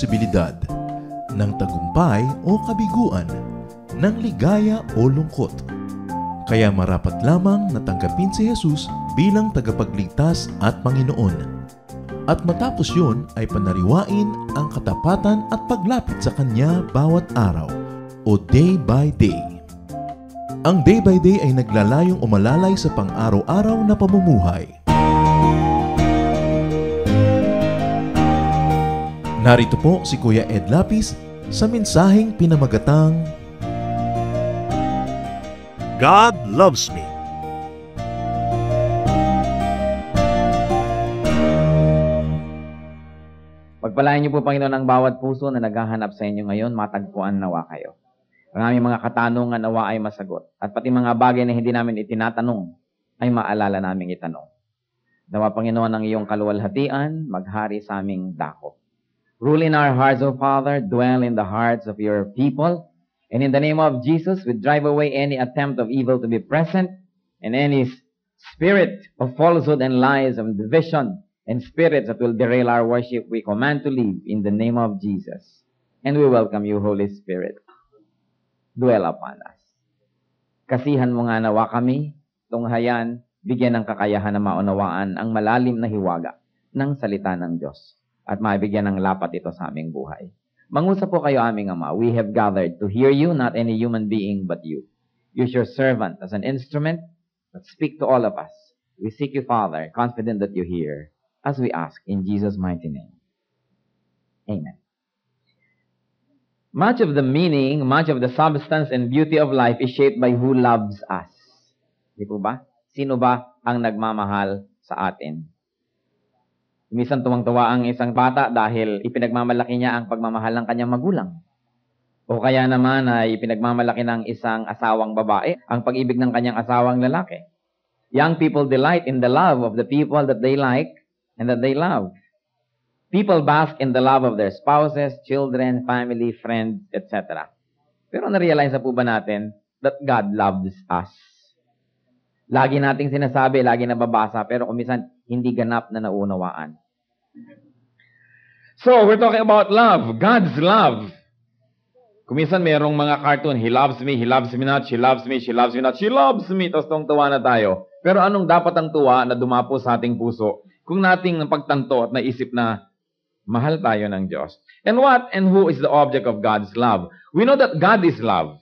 posibilidad, ng tagumpay o kabiguan, ng ligaya o lungkot. Kaya marapat lamang na tanggapin si Jesus bilang tagapagligtas at Panginoon. At matapos yun ay panariwain ang katapatan at paglapit sa Kanya bawat araw o day by day. Ang day by day ay naglalayong umalalay sa pang-araw-araw na pamumuhay. Narito po si Kuya Ed Lapis sa mensaheng pinamagatang God Loves Me. Pagpalain niyo po, Panginoon, ang bawat puso na naghahanap sa inyo ngayon, matagpuan nawa kayo. Ang aming mga katanungan nawa ay masagot. At pati mga bagay na hindi namin itinatanong, ay maalala namin itanong. Nawa, Panginoon, ang iyong kaluwalhatian, maghari sa aming dako. Rule in our hearts, O Father, dwell in the hearts of your people. And in the name of Jesus, we drive away any attempt of evil to be present, and any spirit of falsehood and lies and division, and spirits that will derail our worship, we command to leave in the name of Jesus. And we welcome you, Holy Spirit. Dwell upon us. Kasihan mo nga nawa kami, tunghayan, bigyan ng kakayahan na maunawaan ang malalim na hiwaga ng salita ng Diyos at maibigyan ng lapat ito sa aming buhay. Mangusap po kayo, aming Ama. We have gathered to hear you, not any human being but you. Use your servant as an instrument, but speak to all of us. We seek you, Father, confident that you hear, as we ask in Jesus' mighty name. Amen. Much of the meaning, much of the substance and beauty of life is shaped by who loves us. Di po ba? Sino ba ang nagmamahal sa atin? Minsan tuwang-tuwa ang isang bata dahil ipinagmamalaki niya ang pagmamahal ng kanyang magulang. O kaya naman ay ipinagmamalaki ng isang asawang babae ang pag-ibig ng kanyang asawang lalaki. Young people delight in the love of the people that they like and that they love. People bask in the love of their spouses, children, family, friends, etc. Pero na-realize na po ba natin that God loves us? Lagi nating sinasabi, lagi nababasa, pero kumisan hindi ganap na naunawaan. So, we're talking about love, God's love. Kumisan merong mga cartoon, He loves me not, she loves me, she loves me not, she loves me, tapos tuwa na tayo. Pero anong dapat ang tuwa na dumapo sa ating puso kung nating pagtanto at naisip na mahal tayo ng Diyos? And what and who is the object of God's love? We know that God is love.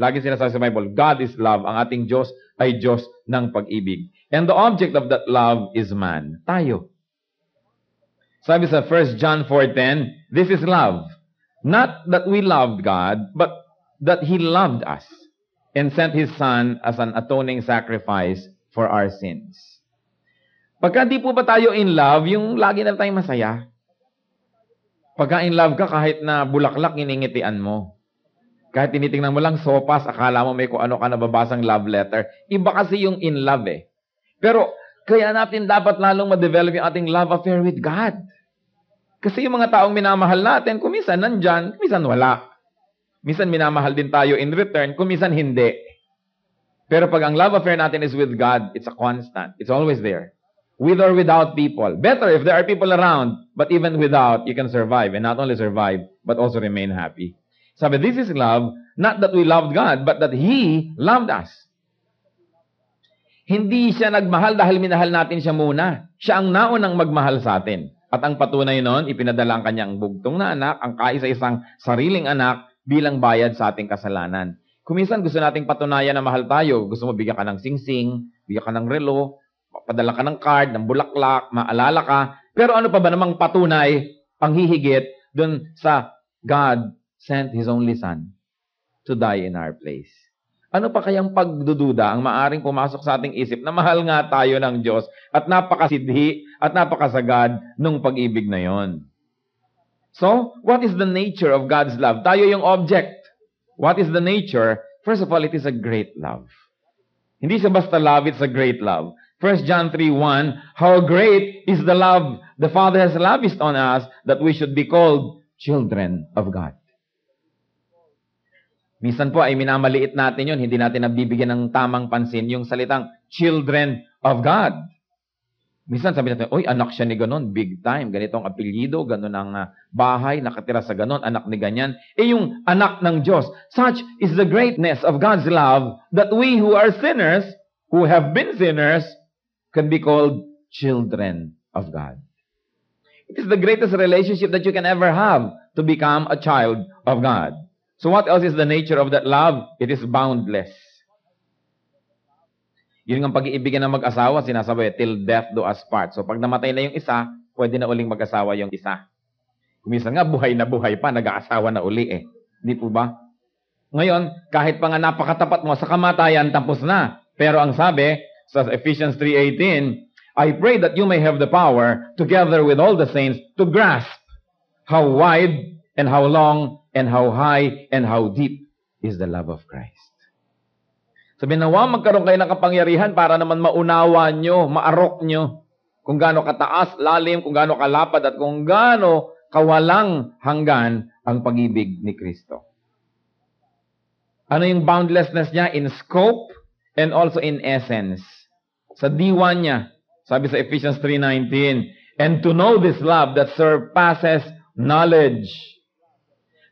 Lagi sinasabi sa Bible, God is love. Ang ating Diyos ay Diyos ng pag-ibig. And the object of that love is man. Tayo. Sabi sa 1 John 4:10, this is love. Not that we loved God, but that He loved us and sent His Son as an atoning sacrifice for our sins. Pagka di po ba tayo in love, yung lagi na tayong masaya. Pagka in love ka, kahit na bulaklak, iningitian mo. Kahit tinitingnan mo lang sopas, akala mo may kung ano ka nababasang love letter. Iba kasi yung in love eh. Pero kaya natin dapat lalong ma-develop yung ating love affair with God. Kasi yung mga taong minamahal natin, kumisan nandyan, kumisan wala. Minsan minamahal din tayo in return, kumisan hindi. Pero pag ang love affair natin is with God, it's a constant. It's always there. With or without people. Better if there are people around, but even without, you can survive. And not only survive, but also remain happy. Sabi, this is love, not that we loved God, but that He loved us. Hindi siya nagmahal dahil minahal natin siya muna. Siya ang naunang magmahal sa atin. At ang patunay noon, ipinadala ang kanyang bugtong na anak, ang kaisa-isang sariling anak bilang bayad sa ating kasalanan. Kuminsan gusto nating patunayan na mahal tayo. Gusto mo bigyan ka ng singsing, bigyan ka ng relo, padala ka ng card, ng bulaklak, maalala ka. Pero ano pa ba namang patunay, ang hihigit dun sa God sent His only Son to die in our place? Ano pa kayang pagdududa ang maaring pumasok sa ating isip na mahal nga tayo ng Diyos at napakasidhi at napakasagad nung pag-ibig na yon? So, what is the nature of God's love? Tayo yung object. What is the nature? First of all, it is a great love. Hindi siya basta love, it's a great love. 1 John 3:1, how great is the love the Father has lavished on us that we should be called children of God. Minsan po ay minamaliit natin yun, hindi natin nabibigyan ng tamang pansin yung salitang children of God. Minsan sabi natin, oy, anak siya ni ganon, big time, ganitong apelyido, ganon ang bahay, nakatira sa ganon, anak ni ganyan. Yung anak ng Diyos. Such is the greatness of God's love that we who are sinners, who have been sinners, can be called children of God. It is the greatest relationship that you can ever have to become a child of God. So what else is the nature of that love? It is boundless. Yun ang pag-iibigan ng mag-asawa, sinasabi, till death do us part. So pag namatay na yung isa, pwede na uling mag-asawa yung isa. Kuminsan nga, buhay na buhay pa, nag-aasawa na uli eh. Hindi po ba? Ngayon, kahit pa nga napakatapat mo sa kamatayan, tapos na. Pero ang sabi, sa Ephesians 3:18, I pray that you may have the power, together with all the saints, to grasp how wide and how long and how high and how deep is the love of Christ. Sabi nawa, magkaroon kayo ng kapangyarihan para naman maunawa nyo, maarok nyo, kung gaano kataas, lalim, kung gaano kalapad, at kung gaano kawalang hanggan ang pag-ibig ni Kristo. Ano yung boundlessness niya? In scope and also in essence. Sa diwa niya, sabi sa Ephesians 3:19, and to know this love that surpasses knowledge.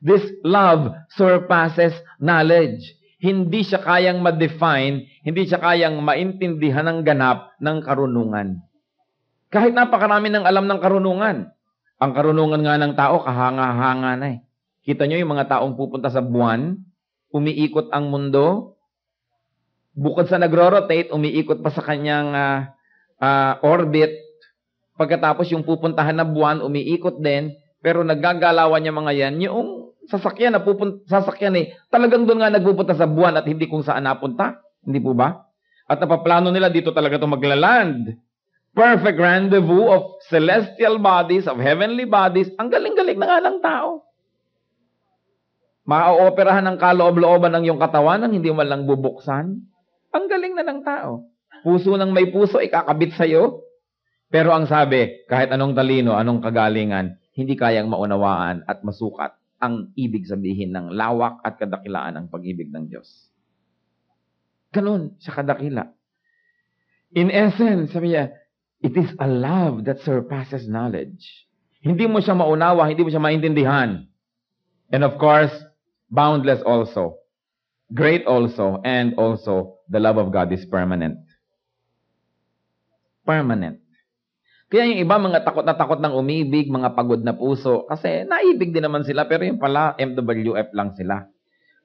This love surpasses knowledge. Hindi siya kayang ma-define, hindi siya kayang maintindihan ng ganap ng karunungan. Kahit napakarami ng alam ng karunungan. Ang karunungan nga ng tao, kahanga-hanga na eh. Kita nyo yung mga taong pupunta sa buwan, umiikot ang mundo, bukod sa nagro-rotate, umiikot pa sa kanyang orbit. Pagkatapos yung pupuntahan na buwan, umiikot din, pero naggagalawan niya mga yan, yung sasakyan talagang doon nga nagpupunta sa buwan at hindi kung saan napunta. Hindi po ba? At napaplano nila dito talaga ito maglaland. Perfect rendezvous of celestial bodies, of heavenly bodies. Ang galing-galing na nga ng tao. Maaoperahan ng kaloob-looban ng iyong katawan nang hindi man lang bubuksan. Ang galing na ng tao. Puso ng may puso, ikakabit sa'yo. Pero ang sabi, kahit anong talino, anong kagalingan, hindi kayang maunawaan at masukat ang ibig sabihin ng lawak at kadakilaan ng pag-ibig ng Diyos. Ganun siya kadakila. In essence, sabi niya, it is a love that surpasses knowledge. Hindi mo siya maunawa, hindi mo siya maintindihan. And of course, boundless also. Great also. And also, the love of God is permanent. Permanent. Kaya yung iba, mga takot na takot ng umibig, mga pagod na puso, kasi naibig din naman sila, pero yung pala, MWF lang sila.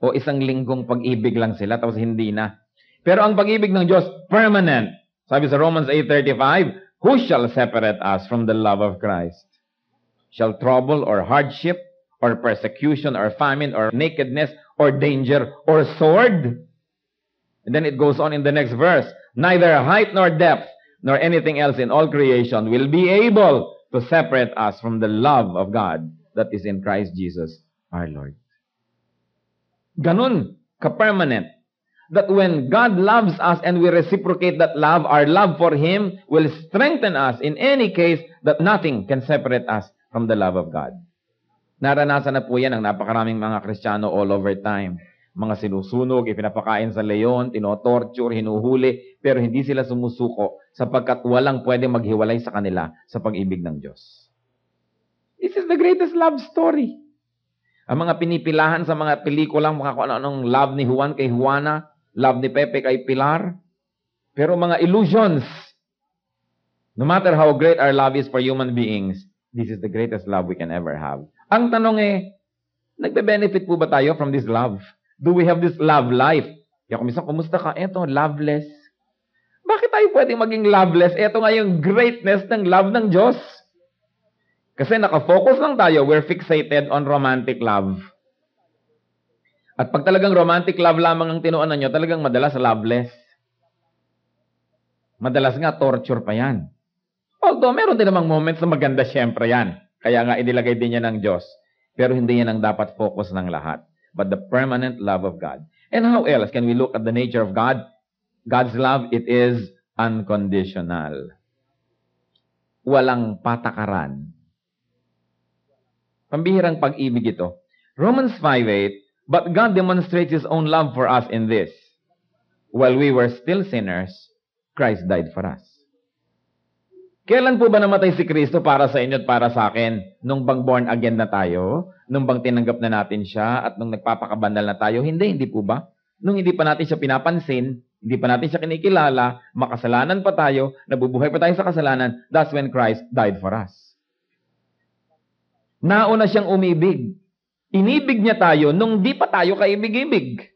O isang linggong pag-ibig lang sila, tapos hindi na. Pero ang pag-ibig ng Diyos, permanent. Sabi sa Romans 8:35, who shall separate us from the love of Christ? Shall trouble or hardship, or persecution, or famine, or nakedness, or danger, or sword? And then it goes on in the next verse, neither height nor depth, nor anything else in all creation will be able to separate us from the love of God that is in Christ Jesus our Lord. Ganun ka-permanent. That when God loves us and we reciprocate that love, our love for Him will strengthen us in any case that nothing can separate us from the love of God. Naranasan na po yan ng napakaraming mga Kristiyano all over time. Mga sinusunog, ipinapakain sa leon, tinotorture, hinuhuli, pero hindi sila sumusuko sapagkat walang pwedeng maghiwalay sa kanila sa pag-ibig ng Diyos. This is the greatest love story. Ang mga pinipilahan sa mga pelikulang mga kung anong love ni Juan kay Juana, love ni Pepe kay Pilar, pero mga illusions. No matter how great our love is for human beings, this is the greatest love we can ever have. Ang tanong nagbe-benefit po ba tayo from this love? Do we have this love life? Kaya kung minsan, kumusta ka? Eto, loveless. Bakit tayo pwedeng maging loveless? Eto nga yung greatness ng love ng Diyos. Kasi nakafocus lang tayo, we're fixated on romantic love. At pag talagang romantic love lamang ang tinuunan nyo, talagang madalas loveless. Madalas nga, torture pa yan. Although, meron din namang moments na maganda syempre yan. Kaya nga, inilagay din yan ng Diyos. Pero hindi yan ang dapat focus ng lahat. But the permanent love of God. And how else can we look at the nature of God? God's love, it is unconditional. Walang patakaran. Pambihirang pag-ibig ito. Romans 5:8, but God demonstrates His own love for us in this. While we were still sinners, Christ died for us. Kailan po ba namatay si Kristo para sa inyo at para sa akin? Nung bang born again na tayo? Nung bang tinanggap na natin siya at nung nagpapakabandal na tayo? Hindi po ba? Nung hindi pa natin siya pinapansin, hindi pa natin siya kinikilala, makasalanan pa tayo, nabubuhay pa tayo sa kasalanan, that's when Christ died for us. Nauna siyang umibig. Inibig niya tayo nung di pa tayo kaibig-ibig.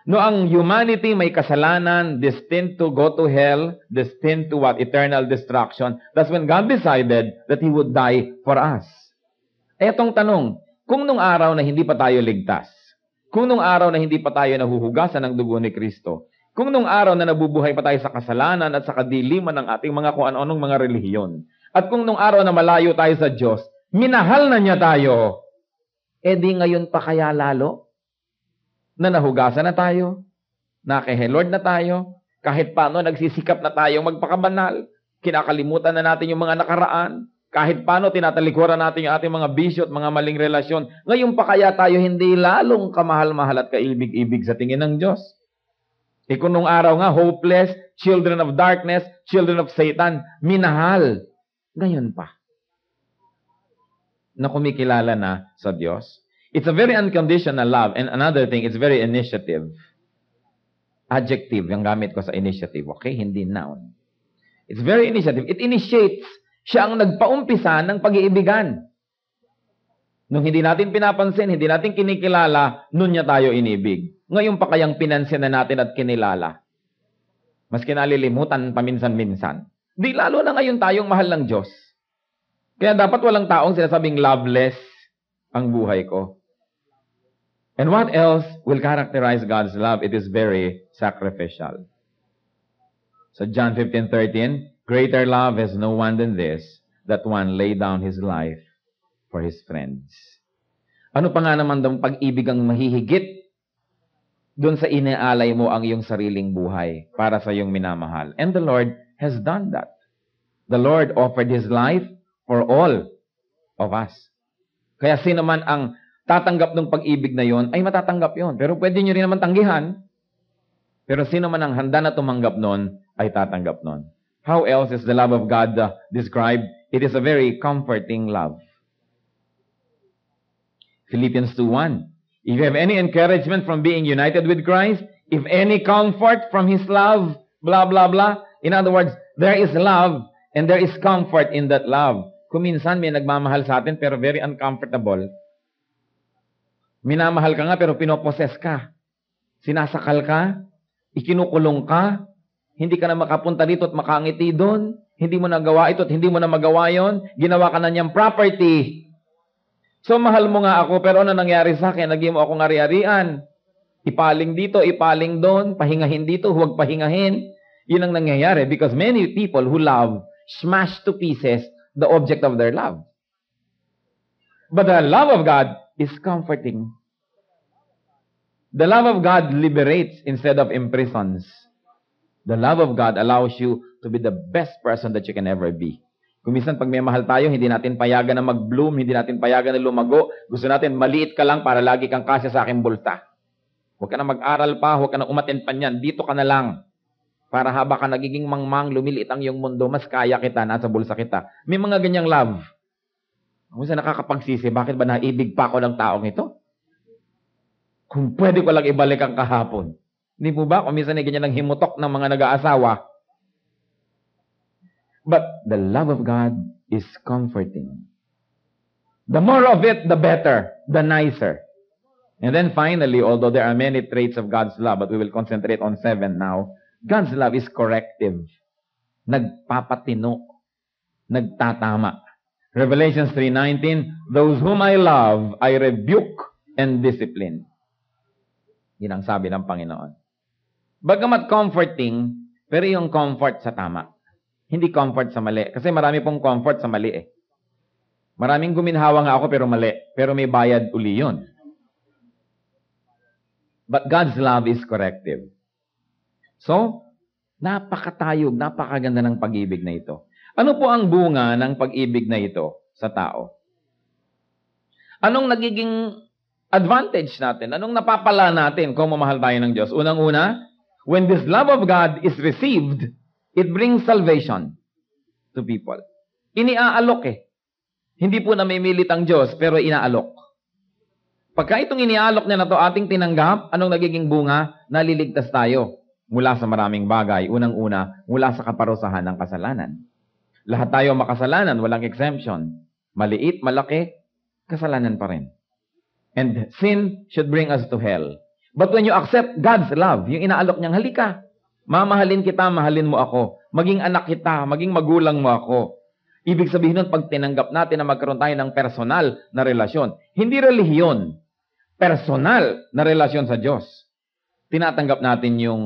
No, ang humanity may kasalanan, destined to go to hell, destined to what? Eternal destruction. That's when God decided that He would die for us. Etong tanong, kung nung araw na hindi pa tayo ligtas, kung nung araw na hindi pa tayo nahuhugasan ng dugo ni Kristo, kung nung araw na nabubuhay pa tayo sa kasalanan at sa kadiliman ng ating mga kung ano-anong mga relihiyon, at kung nung araw na malayo tayo sa Diyos, minahal na niya tayo, di ngayon pa kaya lalo? Na nahugasan na tayo, na kay Lord na tayo, kahit paano nagsisikap na tayong magpakabanal, kinakalimutan na natin yung mga nakaraan, kahit paano tinatalikuran natin yung ating mga bisyo at mga maling relasyon, ngayon pa kaya tayo hindi lalong kamahal-mahal at kaibig-ibig sa tingin ng Diyos? Kung nung araw nga, hopeless, children of darkness, children of Satan, minahal, ngayon pa, na kumikilala na sa Diyos. It's a very unconditional love. And another thing, it's very initiative. Adjective yung gamit ko sa initiative. Okay? Hindi noun. It's very initiative. It initiates. Siya ang nagpaumpisa ng pag-iibigan. Nung hindi natin pinapansin, hindi natin kinikilala, nun niya tayo inibig. Ngayon pa kayang pinansin na natin at kinilala. Mas kinalilimutan paminsan-minsan. Di lalo na ngayon tayong mahal ng Diyos. Kaya dapat walang taong sinasabing loveless ang buhay ko. And what else will characterize God's love? It is very sacrificial. So John 15:13, greater love has no one than this, that one lay down his life for his friends. Ano pa nga naman daw pag-ibig ang mahihigit doon sa inaalay mo ang iyong sariling buhay para sa iyong minamahal? And the Lord has done that. The Lord offered His life for all of us. Kaya sino man ang tatanggap ng pag-ibig na yon, ay matatanggap yon. Pero pwede nyo rin naman tanggihan. Pero sino man ang handa na tumanggap nun, ay tatanggap nun. How else is the love of God described? It is a very comforting love. Philippians 2:1. If you have any encouragement from being united with Christ, if any comfort from His love, blah, blah, blah. In other words, there is love and there is comfort in that love. Kung minsan may nagmamahal sa atin pero very uncomfortable, minamahal ka nga pero pinoposes ka. Sinasakal ka, ikinukulong ka, hindi ka na makapunta dito at makangiti doon, hindi mo nagawa ito at hindi mo na magawa yon, ginawa ka na niyang property. So mahal mo nga ako pero ano nangyari sa akin? Naging mo akong ari-arian. Ipaling dito, ipaling doon, pahingahin dito, huwag pahingahin. Yun ang nangyayari because many people who love smash to pieces the object of their love. But the love of God is comforting. The love of God liberates instead of imprisons. The love of God allows you to be the best person that you can ever be. Kung minsan pag may mahal tayo, hindi natin payagan na mag-bloom, hindi natin payagan na lumago. Gusto natin maliit ka lang para lagi kang kasya sa aking bulsa. Huwag ka na mag-aral pa, huwag ka na umaten pa niyan. Dito ka na lang. Para haba ka nagiging mangmang, lumiliit ang iyong mundo, mas kaya kita, nasa bulsa kita. May mga ganyang love. Kung saan nakakapagsisi, bakit ba naibig pa ako ng taong ito? Kung pwede ko lang ibalik ang kahapon. Hindi po ba? Kung minsan ay ganyan ang himutok ng mga nag-aasawa. But the love of God is comforting. The more of it, the better, the nicer. And then finally, although there are many traits of God's love, but we will concentrate on 7 now, God's love is corrective. Nagpapatino. Nagtatama. Revelation 3:19, those whom I love, I rebuke and discipline. Yun ang sabi ng Panginoon. Bagamat comforting, pero yung comfort sa tama. Hindi comfort sa mali. Kasi marami pong comfort sa mali eh. Maraming guminhawa nga ako pero mali. Pero may bayad uli yun. But God's love is corrective. So, napakatayog, napakaganda ng pag-ibig na ito. Ano po ang bunga ng pag-ibig na ito sa tao? Anong nagiging advantage natin? Anong napapala natin kung mamahal tayo ng Diyos? Unang-una, when this love of God is received, it brings salvation. to people. Iniaalok eh. Hindi po namimilit ang Diyos, pero inaalok. Pagka itong inialok niya na to ating tinanggap, anong nagiging bunga? Naliligtas tayo mula sa maraming bagay. Unang-una, mula sa kaparusahan ng kasalanan. Lahat tayo makasalanan, walang exemption. Maliit, malaki, kasalanan pa rin. And sin should bring us to hell. But when you accept God's love, yung inaalok niyang, halika, mamahalin kita, mahalin mo ako. Maging anak kita, maging magulang mo ako. Ibig sabihin nun, pag tinanggap natin na magkaroon tayo ng personal na relasyon, hindi relihiyon, personal na relasyon sa Diyos. Tinatanggap natin yung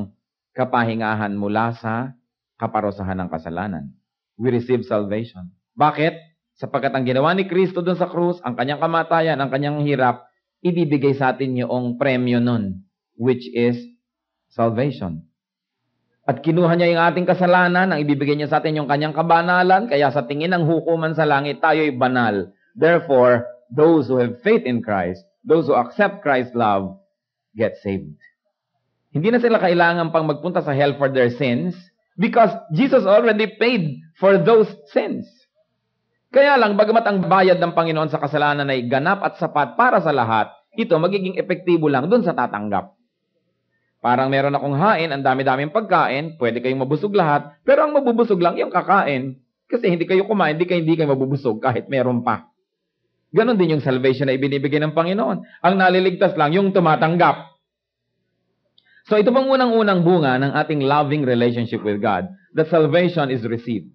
kapahingahan mula sa kaparusahan ng kasalanan. We receive salvation. Bakit? Sapagkat ang ginawa ni Kristo dun sa krus, ang kanyang kamatayan, ang kanyang hirap, ibibigay sa atin yung premyo nun, which is salvation. At kinuha niya yung ating kasalanan, ang ibibigay niya sa atin yung kanyang kabanalan, kaya sa tingin ng hukuman sa langit, tayo'y banal. Therefore, those who have faith in Christ, those who accept Christ's love, get saved. Hindi na sila kailangan pang magpunta sa hell for their sins because Jesus already paid for those sins. Kaya lang, bagamat ang bayad ng Panginoon sa kasalanan ay ganap at sapat para sa lahat, ito magiging epektibo lang dun sa tatanggap. Parang meron akong hain, ang dami-daming pagkain, pwede kayong mabusog lahat, pero ang mabubusog lang yung kakain. Kasi hindi kayo kumain, hindi kayo mabubusog kahit meron pa. Ganon din yung salvation na ibinibigay ng Panginoon. Ang naliligtas lang yung tumatanggap. So ito bang unang-unang bunga ng ating loving relationship with God, that salvation is received.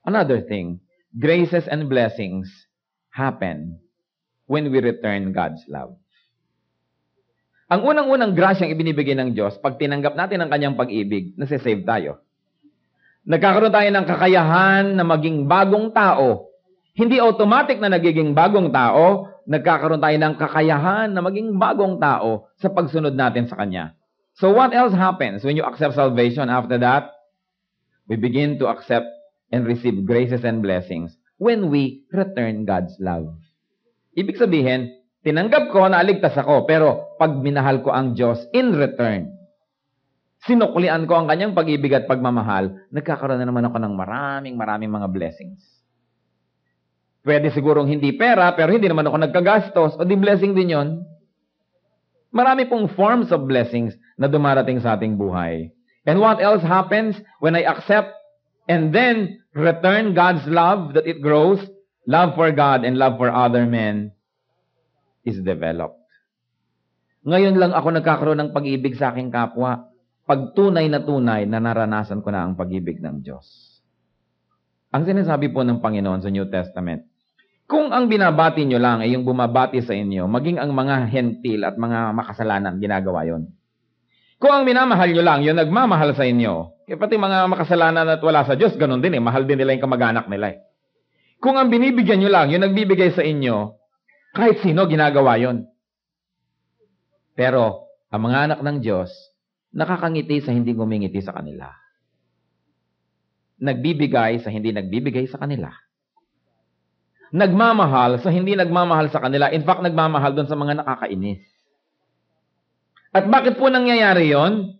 Another thing, graces and blessings happen when we return God's love. Ang unang-unang grasyang ibinibigay ng Diyos, pag tinanggap natin ang kanyang pag-ibig, nasisave tayo. Nagkakaroon tayo ng kakayahan na maging bagong tao. Hindi automatic na nagiging bagong tao, nagkakaroon tayo ng kakayahan na maging bagong tao sa pagsunod natin sa Kanya. So what else happens when you accept salvation? After that, we begin to accept and receive graces and blessings when we return God's love. Ibig sabihin, tinanggap ko, naaligtas ako, pero pag minahal ko ang Diyos in return, sinuklian ko ang kanyang pag-ibig at pagmamahal, nagkakaroon na naman ako ng maraming mga blessings. Pwede sigurong hindi pera, pero hindi naman ako nagkagastos, o di blessing din yon. Marami pong forms of blessings na dumarating sa ating buhay. And what else happens when I accept and then return God's love, that it grows, love for God and love for other men, is developed. Ngayon lang ako nagkakaroon ng pag-ibig sa aking kapwa, pag tunay na naranasan ko na ang pag-ibig ng Diyos. Ang sinasabi po ng Panginoon sa New Testament, kung ang binabati nyo lang ay yung bumabati sa inyo, maging ang mga hentil at mga makasalanan, ginagawa yon. Kung ang minamahal nyo lang, yung nagmamahal sa inyo, pati mga makasalanan at wala sa Diyos, ganun din mahal din nila yung kamag-anak nila Kung ang binibigyan nyo lang, yung nagbibigay sa inyo, kahit sino, ginagawa yon. Pero, ang mga anak ng Diyos, nakakangiti sa hindi ngumingiti sa kanila. Nagbibigay sa hindi nagbibigay sa kanila. Nagmamahal sa hindi nagmamahal sa kanila. In fact, nagmamahal doon sa mga nakakainis. At bakit po nangyayari yon?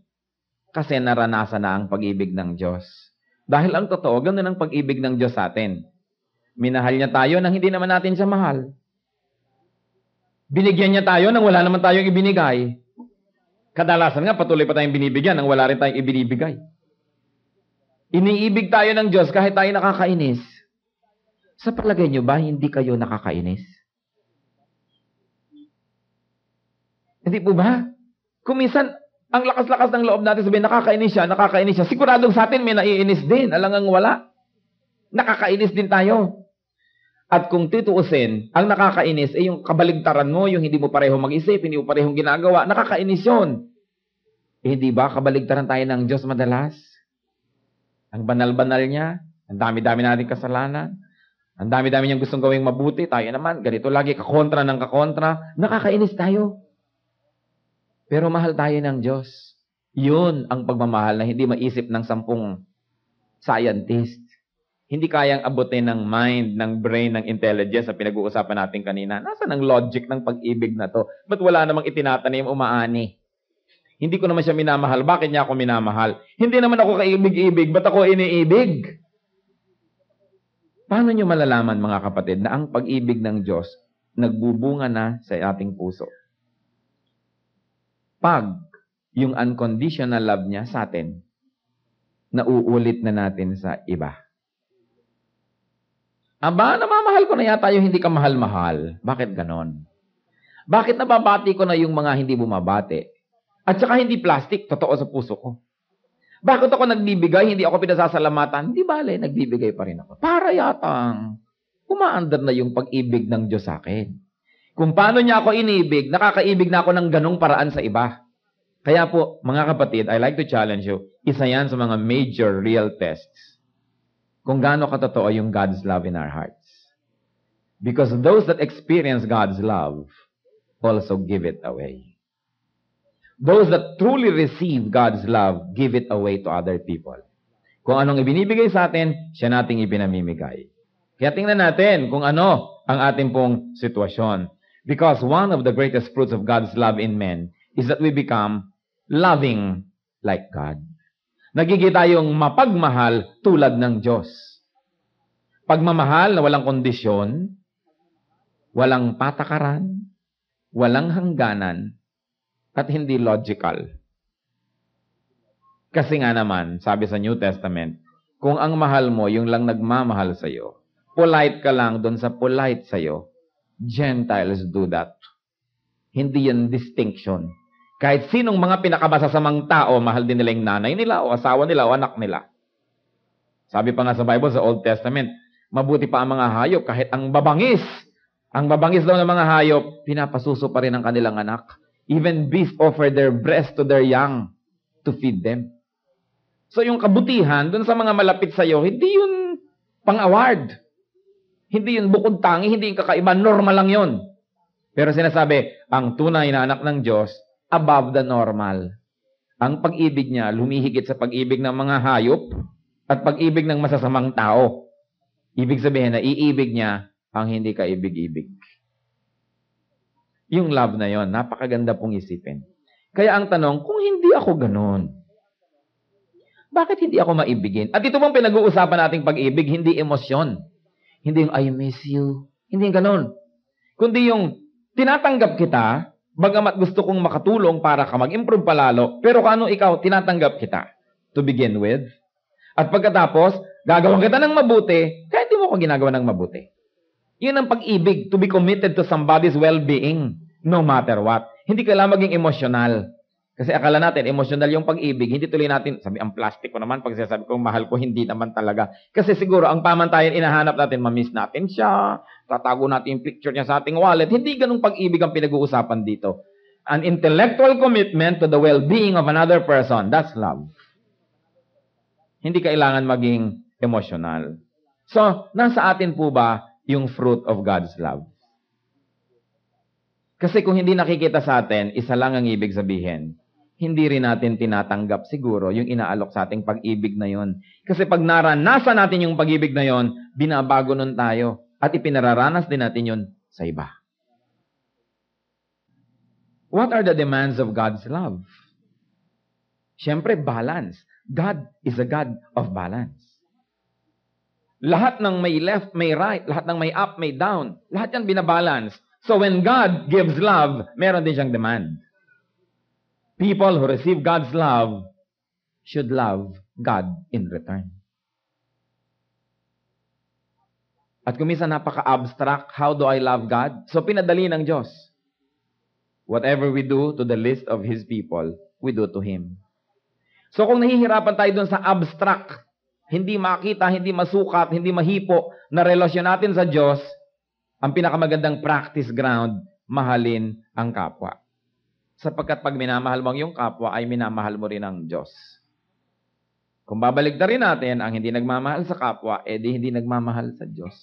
Kasi naranasan na ang pag-ibig ng Diyos. Dahil ang totoo, ganun ang pag-ibig ng Diyos sa atin. Minahal niya tayo nang hindi naman natin siya mahal. Binigyan niya tayo nang wala naman tayong ibinigay. Kadalasan nga, patuloy pa tayong binibigyan nang wala rin tayong ibinibigay. Iniibig tayo ng Diyos kahit tayo nakakainis. Sa palagay niyo ba, hindi kayo nakakainis? Hindi po ba? Kung minsan, ang lakas-lakas ng loob natin sabihin, nakakainis siya. Siguradong sa atin may naiinis din, alangang wala. Nakakainis din tayo. At kung tituusin, ang nakakainis ay yung kabaligtaran mo, yung hindi mo pareho mag-isip, hindi mo parehong ginagawa, nakakainis yun. Hindi ba kabaligtaran tayo ng Diyos madalas? Ang banal-banal niya, ang dami-dami nating kasalanan, ang dami-dami niyang gustong gawing mabuti, tayo naman, ganito lagi, kakontra ng kakontra, nakakainis tayo. Pero mahal tayo ng Diyos. Yun ang pagmamahal na hindi maisip ng 10 scientist. Hindi kayang abutin ng mind, ng brain, ng intelligence na pinag-uusapan natin kanina. Nasaan ang logic ng pag-ibig na to? Ba't wala namang itinatanim umaani? Hindi ko naman siya minamahal. Bakit niya ako minamahal? Hindi naman ako kaibig-ibig. Ba't ako iniibig? Paano nyo malalaman, mga kapatid, na ang pag-ibig ng Diyos nagbubunga na sa ating puso? Pag yung unconditional love niya sa atin, nauulit na natin sa iba. Aba, namamahal ko na yata yung hindi ka mahal-mahal. Bakit ganon? Bakit nababati ko na yung mga hindi bumabati? At saka hindi plastic, totoo sa puso ko. Bakit ako nagbibigay, hindi ako pinasasalamatan? Hindi bale, nagbibigay pa rin ako. Para yatang umaandar na yung pag-ibig ng Diyos sa akin. Kung paano niya ako inibig, nakakaibig na ako ng ganong paraan sa iba. Kaya po, mga kapatid, I like to challenge you, isa yan sa mga major real tests kung gaano katotoo yung God's love in our hearts. Because those that experience God's love also give it away. Those that truly receive God's love, give it away to other people. Kung anong ibinibigay sa atin, siya nating ipinamimigay. Kaya tingnan natin kung ano ang ating pong sitwasyon. Because one of the greatest fruits of God's love in men is that we become loving like God. Nagiging tayong mapagmahal tulad ng Diyos. Pagmamahal na walang kondisyon, walang patakaran, walang hangganan, at hindi logical. Kasi nga naman, sabi sa New Testament, kung ang mahal mo, yung lang nagmamahal sa'yo, polite ka lang doon sa polite sa'yo, Gentiles do that. Hindi yan distinction. Kahit sinong mga pinakabasasamang tao, mahal din nila yung nanay nila, o asawa nila, o anak nila. Sabi pa nga sa Bible, sa Old Testament, mabuti pa ang mga hayop, kahit ang babangis daw ng mga hayop, pinapasuso pa rin ang kanilang anak. Even beasts offer their breast to their young to feed them. So yung kabutihan dun sa mga malapit sa iyo, hindi yun pang-award. Hindi yun bukod tangi, hindi yun kakaiba, normal lang yun. Pero sinasabi, ang tunay na anak ng Diyos, above the normal. Ang pag-ibig niya, lumihigit sa pag-ibig ng mga hayop at pag-ibig ng masasamang tao. Ibig sabihin na iibig niya ang hindi ka ibig-ibig. Yung love na yon, napakaganda pong isipin. Kaya ang tanong, kung hindi ako ganon, bakit hindi ako maibigin? At ito pong pinag-uusapan nating pag-ibig, hindi emosyon. Hindi yung I miss you. Hindi yung ganon. Kundi yung tinatanggap kita, bagamat gusto kong makatulong para ka mag-improve palalo, pero kano ikaw, tinatanggap kita to begin with. At pagkatapos, gagawin kita ng mabuti, kaya hindi mo ko ginagawa ng mabuti. Yun ang pag-ibig, to be committed to somebody's well-being, no matter what. Hindi kailangan maging emosyonal. Kasi akala natin, emosyonal yung pag-ibig, hindi tuloy natin, sabi, ang plastic ko naman, pag sinasabi ko, mahal ko, hindi naman talaga. Kasi siguro, ang pamantayan, inahanap natin, mamiss natin siya, tatago natin yung picture niya sa ating wallet. Hindi ganung pag-ibig ang pinag-uusapan dito. An intellectual commitment to the well-being of another person, that's love. Hindi kailangan maging emosyonal. So, nasa atin po ba yung fruit of God's love? Kasi kung hindi nakikita sa atin, isa lang ang ibig sabihin, hindi rin natin tinatanggap siguro yung inaalok sa ating pag-ibig na yon. Kasi pag naranasan natin yung pag-ibig na yon, binabago nun tayo. At ipinararanas din natin yun sa iba. What are the demands of God's love? Siyempre, balance. God is a God of balance. Lahat ng may left, may right, lahat ng may up, may down, lahat yan binabalance. So when God gives love, meron din siyang demand. People who receive God's love should love God in return. At kung minsan napaka-abstract, how do I love God? So pinadali ng Diyos. Whatever we do to the least of His people, we do to Him. So kung nahihirapan tayo dun sa abstract, hindi makita, hindi masukat, hindi mahipo na relasyon natin sa Diyos, ang pinakamagandang practice ground, mahalin ang kapwa. Sapagkat pag minamahal mo yung kapwa, ay minamahal mo rin ang Diyos. Kung babalik na rin natin, ang hindi nagmamahal sa kapwa, edi hindi nagmamahal sa Diyos.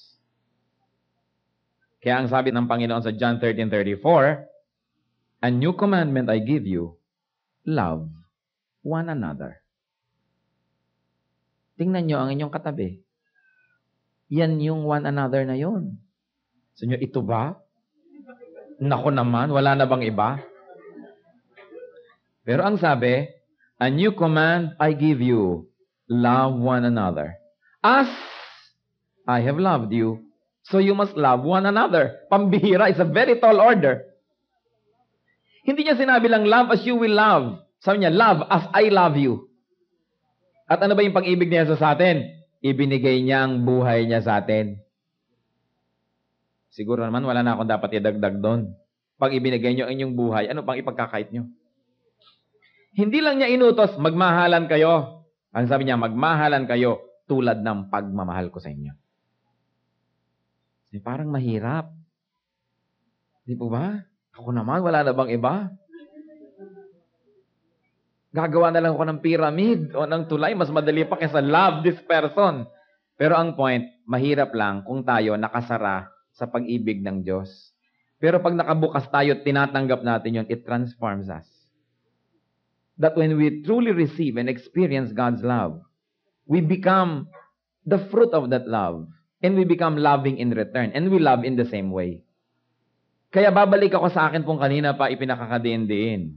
Kaya ang sabi ng Panginoon sa John 13:34, a new commandment I give you, love one another. Tingnan nyo ang inyong katabi. Yan yung one another na yon. So nyo, ito ba? Nako naman, wala na bang iba? Pero ang sabi, a new command I give you, love one another. As I have loved you, so you must love one another. Pambihira is a very tall order. Hindi niya sinabi lang, love as you will love. Sabi niya, love as I love you. At ano ba yung pag-ibig niya sa atin? Ibinigay niya ang buhay niya sa atin. Siguro naman, wala na akong dapat idagdag doon. Pag ibinigay niyo ang inyong buhay, ano pang ipagkakait niyo? Hindi lang niya inutos, magmahalan kayo. Ang sabi niya, magmahalan kayo tulad ng pagmamahal ko sa inyo. Parang mahirap. Di po ba? Ako naman, wala na bang iba? Gagawa na lang ako ng pyramid o ng tulay. Mas madali pa kaysa love this person. Pero ang point, mahirap lang kung tayo nakasara sa pag-ibig ng Diyos. Pero pag nakabukas tayo at tinatanggap natin yun, it transforms us. That when we truly receive and experience God's love, we become the fruit of that love. And we become loving in return. And we love in the same way. Kaya babalik ako sa akin kung kanina pa ipinakakadiin-diin.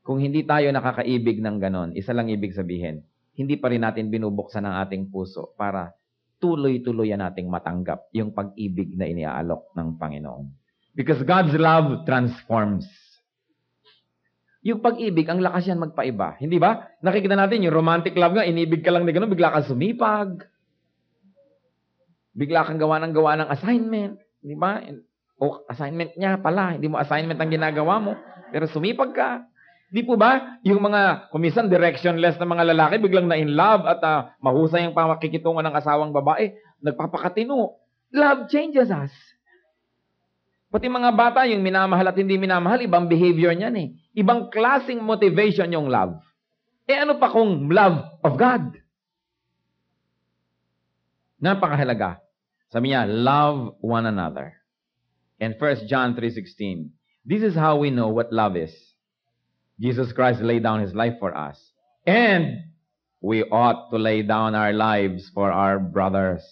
Kung hindi tayo nakakaibig ng ganon, isa lang ibig sabihin, hindi pa rin natin binubuksan ang ating puso para tuloy-tuloyan nating matanggap yung pag-ibig na iniaalok ng Panginoon. Because God's love transforms. Yung pag-ibig, ang lakas yan magpaiba. Hindi ba? Nakikita natin yung romantic love nga, inibig ka lang na gano'n, bigla kang sumipag. Bigla kang gawa ng assignment. Di ba? O assignment niya pala, hindi mo assignment ang ginagawa mo, pero sumipag ka. Di po ba? Yung mga, kumisan, directionless na mga lalaki, biglang na in love at mahusay ang pamakikitungan ng asawang babae, nagpapakatino. Love changes us. Pati mga bata, yung minamahal at hindi minamahal, ibang behavior niyan eh. Ibang klaseng motivation yung love. Eh ano pa kung love of God? Napakahalaga. Sabi niya, love one another. And 1 John 3:16, this is how we know what love is. Jesus Christ laid down His life for us. And we ought to lay down our lives for our brothers.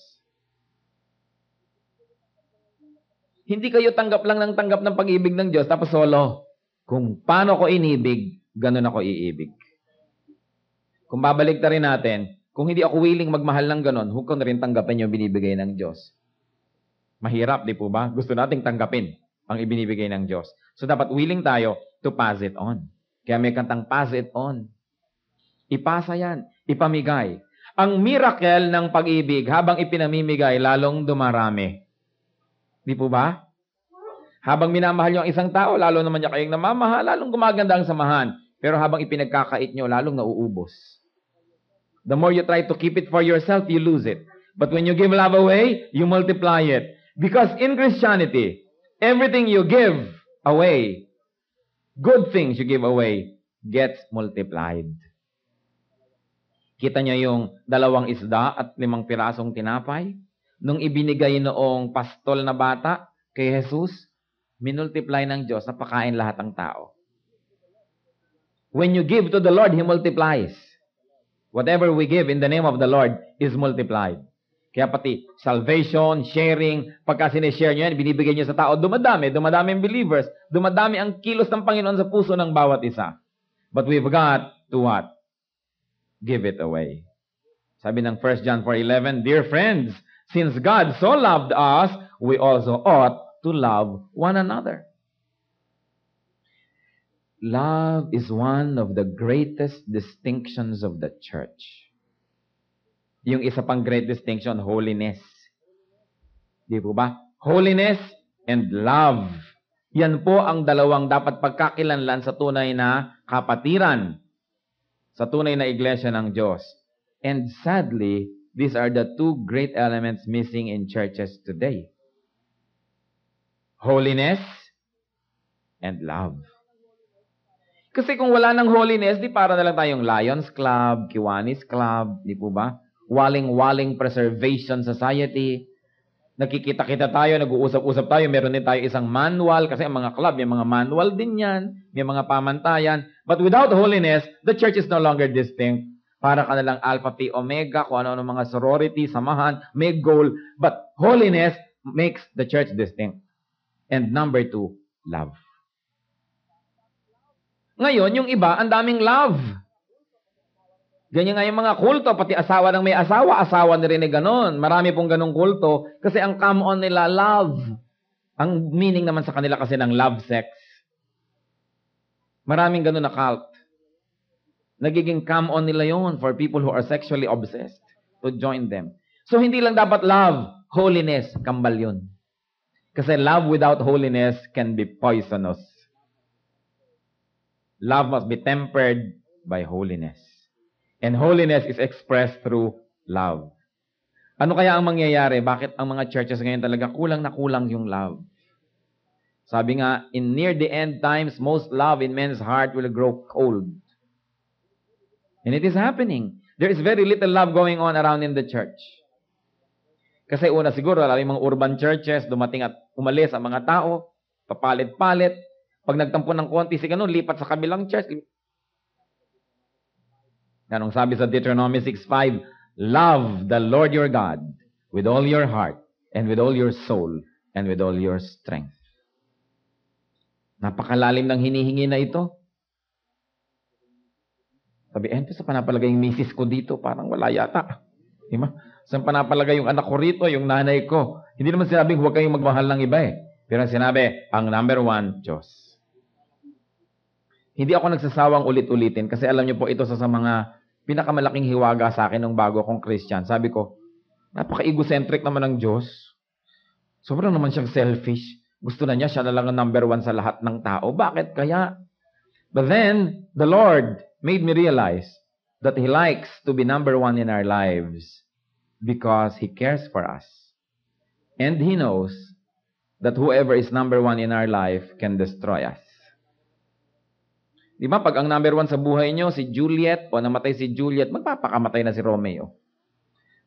Hindi kayo tanggap lang ng tanggap ng pag-ibig ng Diyos, tapos solo. Kung paano ko inibig, ganun ako iibig. Kung babalik ta rin natin, kung hindi ako willing magmahal ng ganun, huwag ko na rin tanggapin yung binibigay ng Diyos. Mahirap, di po ba? Gusto nating tanggapin ang ibinibigay ng Diyos. So dapat willing tayo to pass it on. Kaya may kantang pass it on. Ipasa yan, ipamigay. Ang miracle ng pag-ibig, habang ipinamimigay, lalong dumarami. Di po ba? Habang minamahal nyo ang isang tao, lalo naman niya kayong namamahal, lalong gumaganda ang samahan. Pero habang ipinagkakait nyo, lalong nauubos. The more you try to keep it for yourself, you lose it. But when you give love away, you multiply it. Because in Christianity, everything you give away, good things you give away, gets multiplied. Kita niyo yung 2 isda at 5 pirasong tinapay? Nung ibinigay noong pastol na bata kay Jesus, minultiply ng Diyos na pakain lahat ng tao. When you give to the Lord, He multiplies. Whatever we give in the name of the Lord is multiplied. Kaya pati salvation, sharing, pagka sinishare nyo yan, binibigay nyo sa tao, dumadami ang believers, dumadami ang kilos ng Panginoon sa puso ng bawat isa. But we've got to what? Give it away. Sabi ng 1 John 4:11, dear friends, since God so loved us, we also ought to love one another. Love is one of the greatest distinctions of the church. Yung isa pang great distinction, holiness. Di po ba? Holiness and love. Yan po ang dalawang dapat pagkakilanlan sa tunay na kapatiran, sa tunay na iglesia ng Diyos. And sadly, these are the two great elements missing in churches today. Holiness and love. Kasi kung wala ng holiness, di para na lang tayong Lions Club, Kiwanis Club, di po ba? Waling-waling preservation society. Nakikita-kita tayo, nag-uusap-usap tayo, meron din tayo isang manual, kasi ang mga club, may mga manual din yan, may mga pamantayan. But without holiness, the church is no longer distinct. Para ka nalang Alpha, Phi, Omega, kung ano-ano mga sorority, samahan, may goal. But holiness makes the church distinct. And number 2, love. Ngayon, yung iba, ang daming love. Ganyan nga yung mga kulto, pati asawa ng may asawa, asawa na rin eh ganon. Marami pong ganong kulto kasi ang come on nila, love. Ang meaning naman sa kanila kasi ng love sex. Maraming ganon na cult. Nagiging come on nila yon for people who are sexually obsessed to join them. So hindi lang dapat love, holiness, kambal yun. Kasi love without holiness can be poisonous. Love must be tempered by holiness. And holiness is expressed through love. Ano kaya ang mangyayari? Bakit ang mga churches ngayon talaga kulang na kulang yung love? Sabi nga, in near the end times, most love in men's heart will grow cold. And it is happening. There is very little love going on around in the church. Kasi una siguro, lalo yung mga urban churches, dumating at umalis ang mga tao, papalit-palit. Pag nagtampo ng konti, si ganun, lipat sa kabilang church. Anong sabi sa Deuteronomy 6:5? Love the Lord your God with all your heart and with all your soul and with all your strength. Napakalalim ng hinihingi na ito. Sabi, sa panapalagay yung misis ko dito, parang wala yata. Diba? Saan panapalagay yung anak ko rito, yung nanay ko? Hindi naman sinabing huwag kayong magmahal ng iba eh. Pero sinabi, ang number one, Diyos. Hindi ako nagsasawang ulit-ulitin kasi alam niyo po ito sa mga pinakamalaking hiwaga sa akin nung bago akong Christian. Sabi ko, napaka-egocentric naman ng Diyos. Sobrang naman siyang selfish. Gusto na niya, siya na lang ang number one sa lahat ng tao. Bakit kaya? But then, the Lord made me realize that He likes to be number one in our lives because He cares for us. And He knows that whoever is number one in our life can destroy us. Di ba, pag ang number one sa buhay nyo, si Juliet, o namatay si Juliet, magpapakamatay na si Romeo.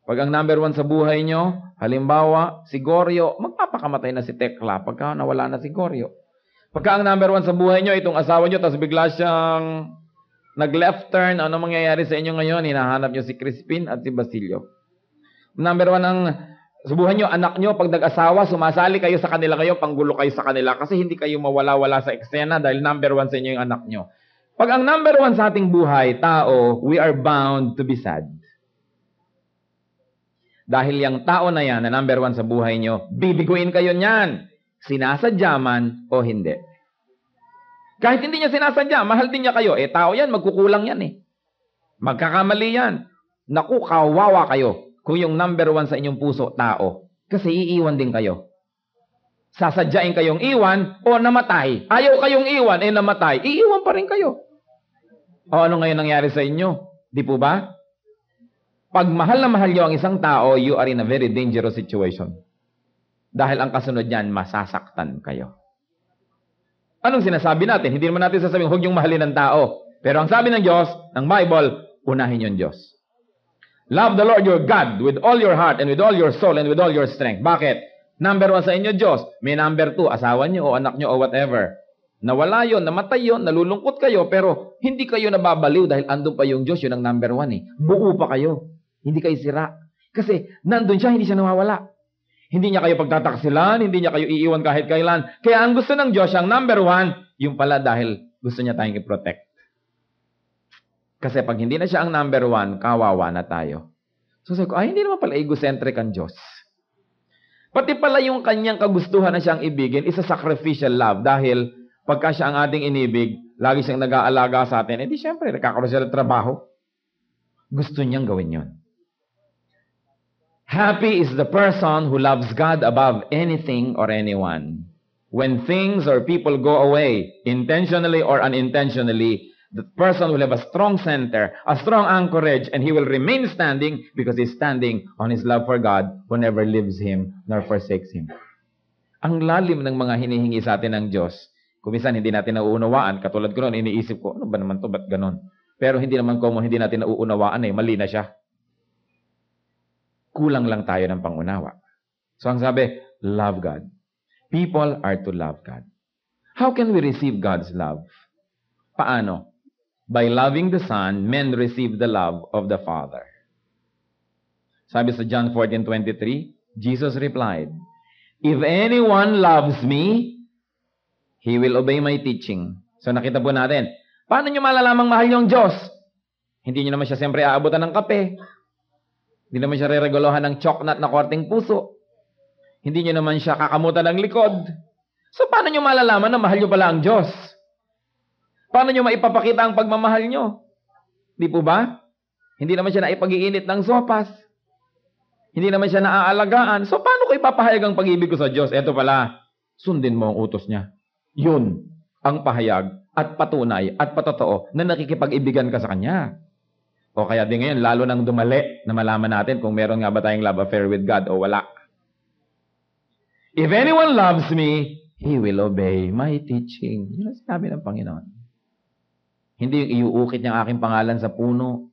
Pag ang number one sa buhay nyo, halimbawa, si Goryo, magpapakamatay na si Tekla pagka nawala na si Goryo. Pagka ang number one sa buhay nyo, itong asawa nyo, tapos bigla siyang nag-left turn, ano mangyayari sa inyo ngayon? Hinahanap nyo si Crispin at si Basilio. Number one ang sa buhay nyo, anak nyo, pag nag-asawa, sumasali kayo sa kanila kayo, panggulo kayo sa kanila kasi hindi kayo mawala-wala sa eksena dahil number one sa inyo yung anak nyo. Pag ang number one sa ating buhay, tao, we are bound to be sad. Dahil yung tao na yan, na number one sa buhay nyo, bibiguin kayo niyan. Sinasadya man o hindi. Kahit hindi niya sinasadya, mahal din niya kayo. Tao yan, magkukulang yan eh. Magkakamali yan. Naku, kawawa kayo. Kung yung number one sa inyong puso, tao. Kasi iiwan din kayo. Sasadyain kayong iwan o namatay. Ayaw kayong iwan, namatay. Iiwan pa rin kayo. O ano ngayon nangyari sa inyo? Di po ba? Pag mahal na mahal nyo ang isang tao, you are in a very dangerous situation. Dahil ang kasunod niyan, masasaktan kayo. Anong sinasabi natin? Hindi naman natin sasabihin, huwag yung mahalin ng tao. Pero ang sabi ng Diyos, ng Bible, unahin yung Diyos. Love the Lord your God with all your heart and with all your soul and with all your strength. Bakit? Number one sa inyo, Diyos. May number two, asawa nyo o anak nyo o whatever. Nawala yun, namatay yun, nalulungkot kayo, pero hindi kayo nababaliw dahil andun pa yung Diyos, yun ang number one eh. Buo pa kayo. Hindi kayo sira. Kasi nandun siya, hindi siya nawawala. Hindi niya kayo pagtataksilan, hindi niya kayo iiwan kahit kailan. Kaya ang gusto ng Diyos, ang number one, yung pala dahil gusto niya tayong i-protect. Kasi pag hindi na siya ang number one, kawawa na tayo. So sabi ko, hindi naman pala egocentric ang Diyos. Pati pala yung kanyang kagustuhan na siyang ibigin, is a sacrificial love. Dahil pagka siya ang ating inibig, lagi siyang nag-aalaga sa atin, di syempre, nakakaroon siya ng trabaho. Gusto niyang gawin yun. Happy is the person who loves God above anything or anyone. When things or people go away, intentionally or unintentionally, the person will have a strong center, a strong anchorage, and he will remain standing because he's standing on his love for God who never leaves him nor forsakes him. Ang lalim ng mga hinihingi sa atin ng Diyos. Kung minsan hindi natin nauunawaan, katulad ko noon, iniisip ko, ano ba naman to, ba't ganon? Pero hindi naman common, hindi natin nauunawaan mali na siya. Kulang lang tayo ng pangunawa. So ang sabi, love God. People are to love God. How can we receive God's love? Paano? By loving the Son, men receive the love of the Father. Sabi sa John 14:23, Jesus replied, if anyone loves me, he will obey my teaching. So nakita po natin, paano nyo malalamang mahal yung Diyos? Hindi nyo naman siya siyempre aabutan ng kape. Hindi naman siya reregolohan ng choknat na korteng puso. Hindi nyo naman siya kakamutan ng likod. So, paano nyo malalaman na mahal nyo pala ang Diyos? Paano nyo maipapakita ang pagmamahal nyo? Di po ba? Hindi naman siya naipag-iinit ng sopas. Hindi naman siya naaalagaan. So, paano ko ipapahayag ang pag-ibig ko sa Diyos? Eto pala, sundin mo ang utos niya. Yun ang pahayag at patunay at patotoo na nakikipag-ibigan ka sa Kanya. O kaya din ngayon, lalo nang dumali na malaman natin kung meron nga ba tayong love affair with God o wala. If anyone loves me, he will obey my teaching. Yun ang sinabi ng Panginoon. Hindi yung iuukit niyang aking pangalan sa puno.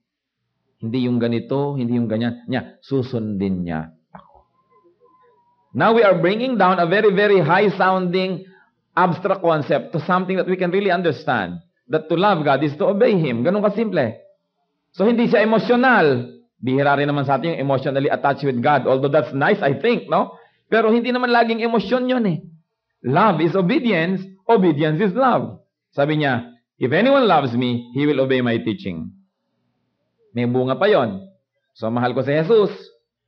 Hindi yung ganito, hindi yung ganyan. Susundin niya ako. Now we are bringing down a very, very high-sounding abstract concept to something that we can really understand. That to love God is to obey Him. Ganun kasimple. So, hindi siya emosyonal. Bihira rin naman sa atin yung emotionally attached with God. Although that's nice, I think, no? Pero hindi naman laging emosyon yun eh. Love is obedience. Obedience is love. Sabi niya, if anyone loves me, he will obey my teaching. May bunga pa yon. So, mahal ko si Jesus.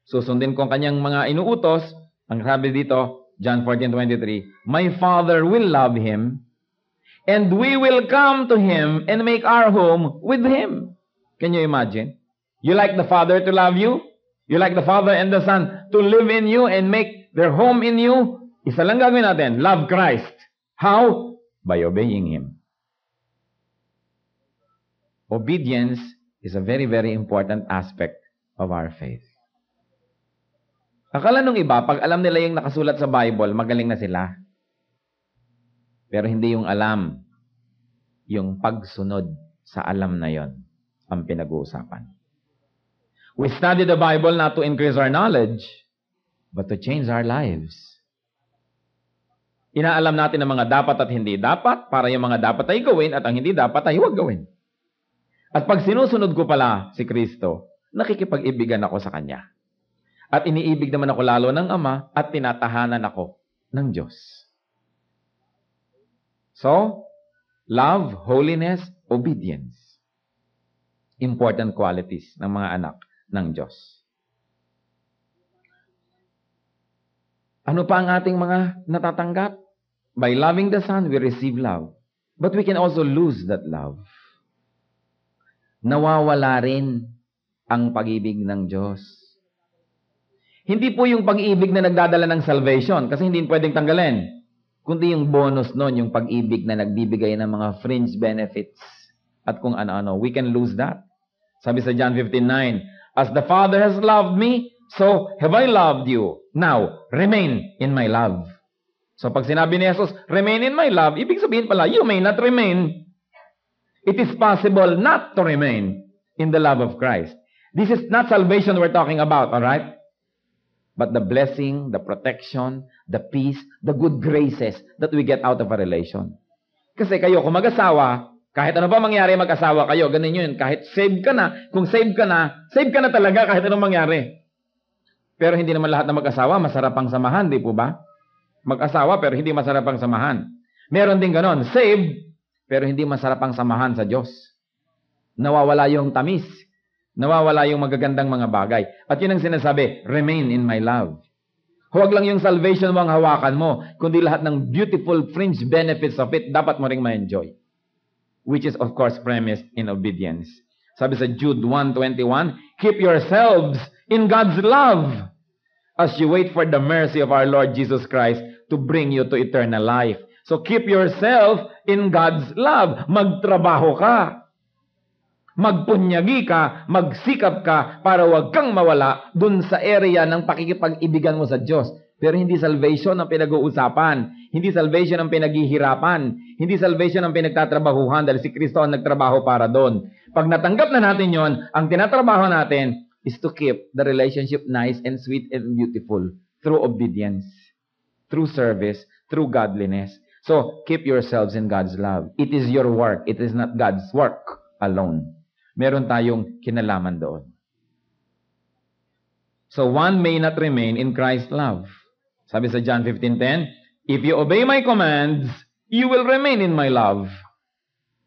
Susundin ko ang kanyang mga inuutos. Ang sabi dito, John 14:23, my Father will love him, and we will come to him and make our home with him. Can you imagine? You like the Father to love you? You like the Father and the Son to live in you and make their home in you? Isa lang gagawin natin, love Christ. How? By obeying Him. Obedience is a very, very important aspect of our faith. Akala nung iba, pag alam nila yung nakasulat sa Bible, magaling na sila. Pero hindi yung alam, yung pagsunod sa alam na yon ang pinag-uusapan. We study the Bible not to increase our knowledge, but to change our lives. Inaalam natin ang mga dapat at hindi dapat, para yung mga dapat ay gawin at ang hindi dapat ay huwag gawin. At pag sinusunod ko pala si Kristo, nakikipag-ibigan ako sa Kanya. At iniibig naman ako lalo ng Ama at tinatahanan ako ng Diyos. So, love, holiness, obedience. Important qualities ng mga anak ng Diyos. Ano pa ang ating mga natatanggap? By loving the Son, we receive love. But we can also lose that love. Nawawala rin ang pag-ibig ng Diyos. Hindi po yung pag-ibig na nagdadala ng salvation, kasi hindi pwedeng tanggalin. Kundi yung bonus nun, yung pag-ibig na nagbibigay ng mga fringe benefits at kung ano-ano. We can lose that. Sabi sa John 15:9, as the Father has loved me, so have I loved you. Now, remain in my love. So pag sinabi ni Jesus, remain in my love, ibig sabihin pala, you may not remain. It is possible not to remain in the love of Christ. This is not salvation we're talking about, all right? But the blessing, the protection, the peace, the good graces that we get out of a relation. Kasi kayo, kung mag-asawa, kahit ano pa mangyari mag-asawa kayo, ganun yun. Kahit save ka na, kung save ka na talaga kahit anong mangyari. Pero hindi naman lahat na mag-asawa, masarap ang samahan, di po ba? Mag-asawa, pero hindi masarap ang samahan. Meron din ganon, save, pero hindi masarap ang samahan sa Diyos. Nawawala yung tamis. Nawawala yung magagandang mga bagay. At yun ang sinasabi, remain in my love. Huwag lang yung salvation mo ang hawakan mo, kundi lahat ng beautiful fringe benefits of it, dapat mo ring ma-enjoy. Which is of course premised in obedience. Sabi sa Jude 1:21, keep yourselves in God's love as you wait for the mercy of our Lord Jesus Christ to bring you to eternal life. So keep yourself in God's love. Magtrabaho ka. Magpunyagi ka, magsikap ka para wag kang mawala dun sa area ng pakikipag-ibigan mo sa Diyos. Pero hindi salvation ang pinag-uusapan. Hindi salvation ang pinaghihirapan. Hindi salvation ang pinagtatrabahuhan dahil si Kristo ang nagtrabaho para doon. Pag natanggap na natin yon, ang tinatrabaho natin is to keep the relationship nice and sweet and beautiful through obedience, through service, through godliness. So, keep yourselves in God's love. It is your work. It is not God's work alone. Meron tayong kinalaman doon. So, one may not remain in Christ's love. Sabi sa John 15:10, if you obey my commands, you will remain in my love.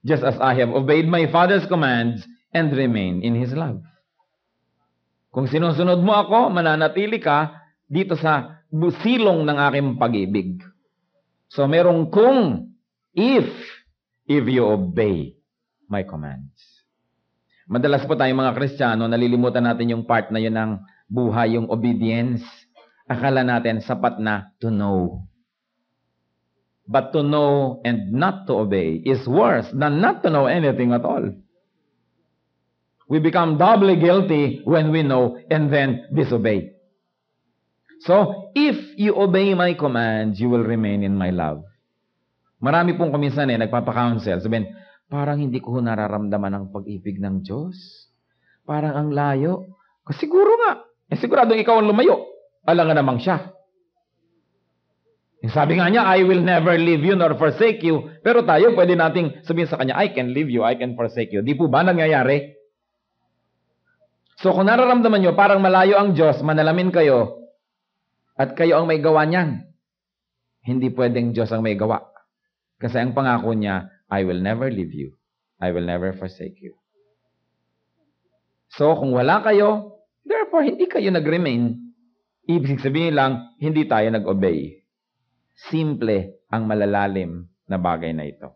Just as I have obeyed my Father's commands and remain in His love. Kung sinusunod mo ako, mananatili ka dito sa silong ng aking pag-ibig. So merong kung, if you obey my commands. Madalas po tayong mga Kristiyano, nalilimutan natin yung part na yun ng buhay, yung obedience. Akala natin sapat na to know. But to know and not to obey is worse than not to know anything at all. We become doubly guilty when we know and then disobey. So, if you obey my commands, you will remain in my love. Marami pong kuminsan nagpapa-counsel. Sabihin, parang hindi ko nararamdaman ang pag-ibig ng Diyos. Parang ang layo. Siguro nga. Siguradong ikaw ang lumayo. Alam nga namang siya. Sabi nga niya, I will never leave you nor forsake you. Pero tayo, pwede nating sabihin sa kanya, I can leave you, I can forsake you. Di po ba nangyayari? So kung nararamdaman nyo, parang malayo ang Diyos, manalamin kayo, at kayo ang may gawa niyan. Hindi pwedeng Diyos ang may gawa. Kasi ang pangako niya, I will never leave you. I will never forsake you. So kung wala kayo, therefore hindi kayo nag-remain. Ibig sabihin lang, hindi tayo nag-obey. Simple ang malalalim na bagay na ito.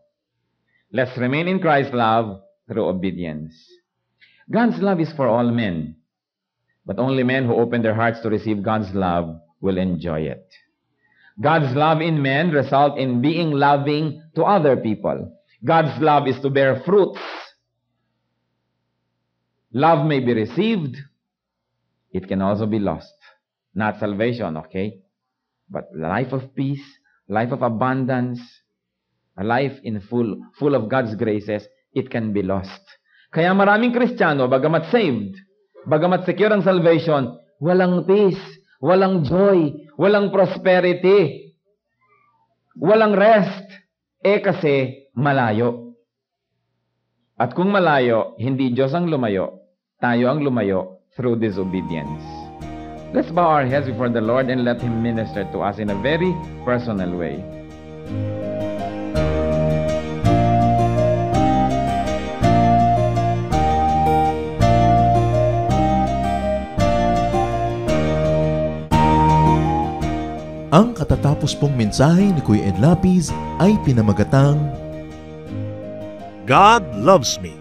Let's remain in Christ's love through obedience. God's love is for all men. But only men who open their hearts to receive God's love will enjoy it. God's love in men result in being loving to other people. God's love is to bear fruits. Love may be received. It can also be lost. Not salvation, okay? But life of peace, life of abundance, a life in full of God's graces, it can be lost. Kaya maraming Kristiyano, bagamat saved, bagamat secure ang salvation, walang peace, walang joy, walang prosperity, walang rest, kasi malayo. At kung malayo, hindi Diyos ang lumayo, tayo ang lumayo through disobedience. Let's bow our heads before the Lord and let Him minister to us in a very personal way. Ang katatapos pong mensahe ni Kuya Ed Lapiz ay pinamagatang God loves me.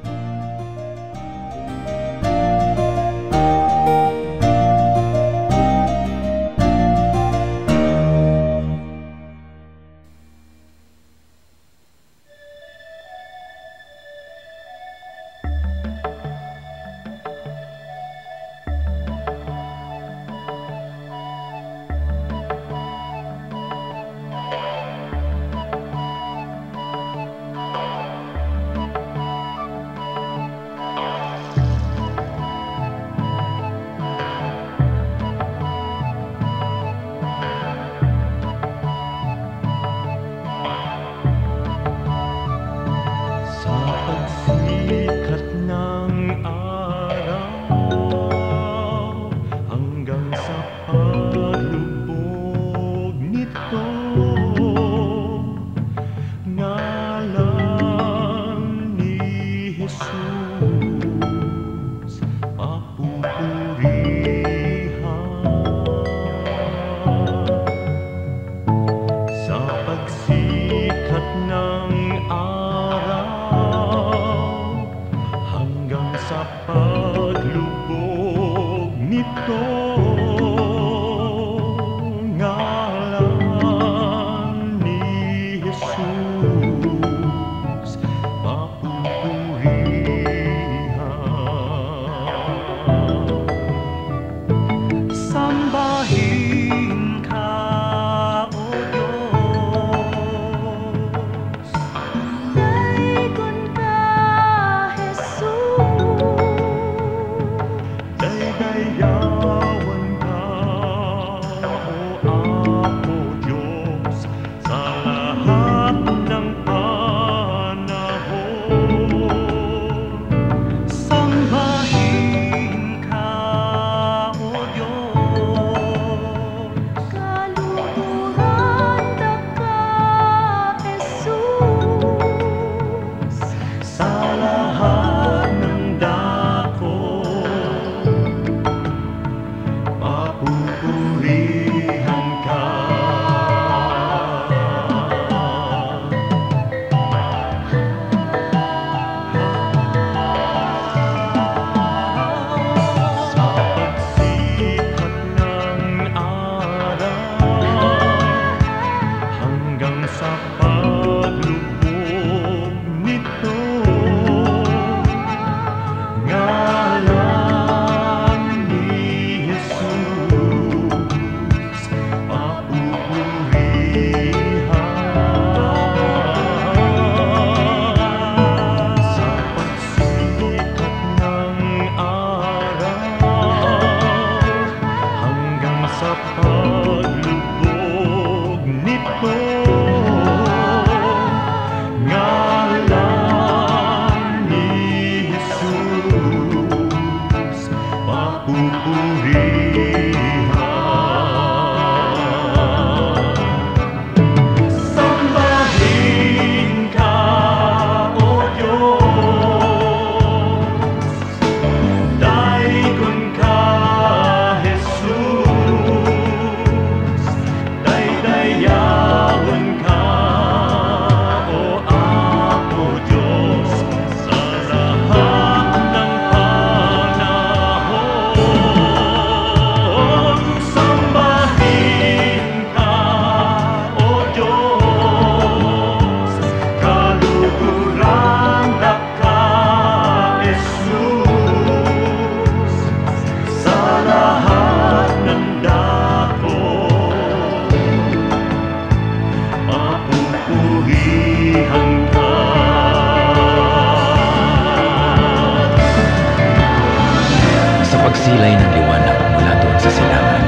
pagsilay ng liwanag mula doon sa silangan,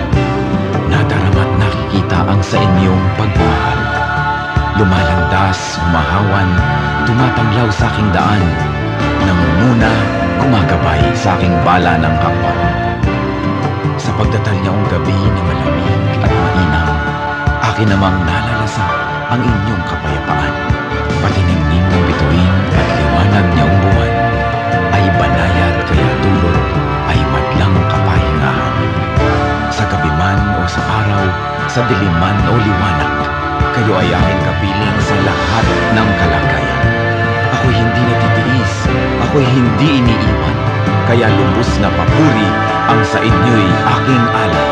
nadarama't nakikita ang sa inyong pagmamahal. Lumalandas, humahawan, tumatanglaw sa aking daan, nangunguna, gumagabay sa aking bala ng hakbang. Sa pagdatal niyang gabi na malamig at mainam, akin namang nalalasa ang inyong kapayapaan. Patiningning ng bituin at liwanag niyang buwan, ay banayad kaya dulot ay madlang kapahingahan. Sa gabi man o sa araw, sa diliman o liwanag, kayo ay aking kapiling sa lahat ng kalagayan. Ako'y hindi natitiis, ako'y hindi iniiwan, kaya lubos na papuri ang sa inyo'y aking alay.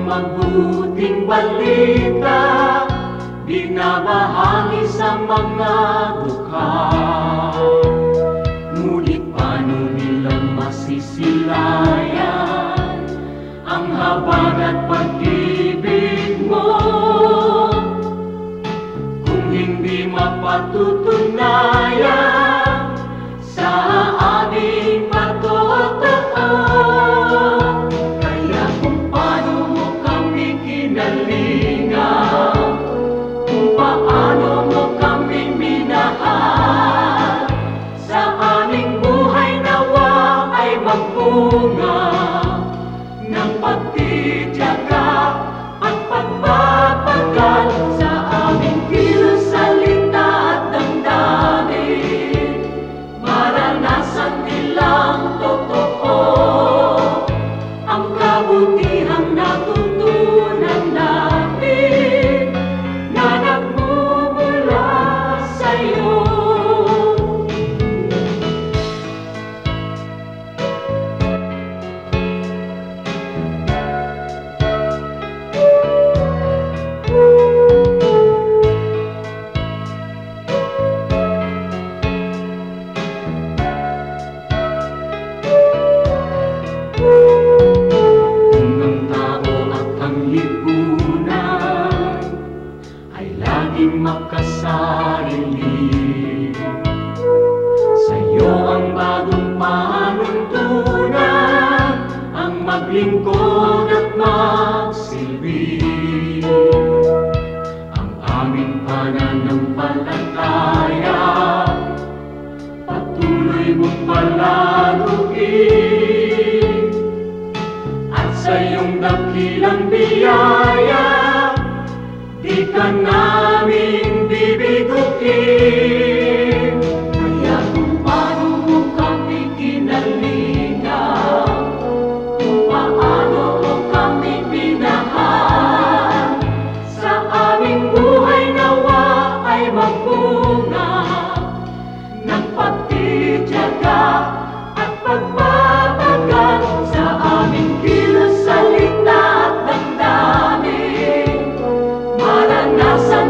mabuting balita, binabahagi sa mga dukha. Ngunit paano nilang masisilayan ang habag at pag-ibig mo kung hindi mapatutunayan sa aming patotoo? Kaya kung paano mo kami kinalingan, kung paano mo kami minahal, sa aming buhay nawa ay magbunga ng pagtitiyaga at pagpapagal sa aming kilos, salita at damdamin. ka namin bibiguin. Kaya kung paano mo kami kinalingan, kung paano mo kami minahal, sa aming buhay nawa ay magbunga ng pagtitiyaga at pagbabagal sa aming kilos, salita at damdamin. Maranasan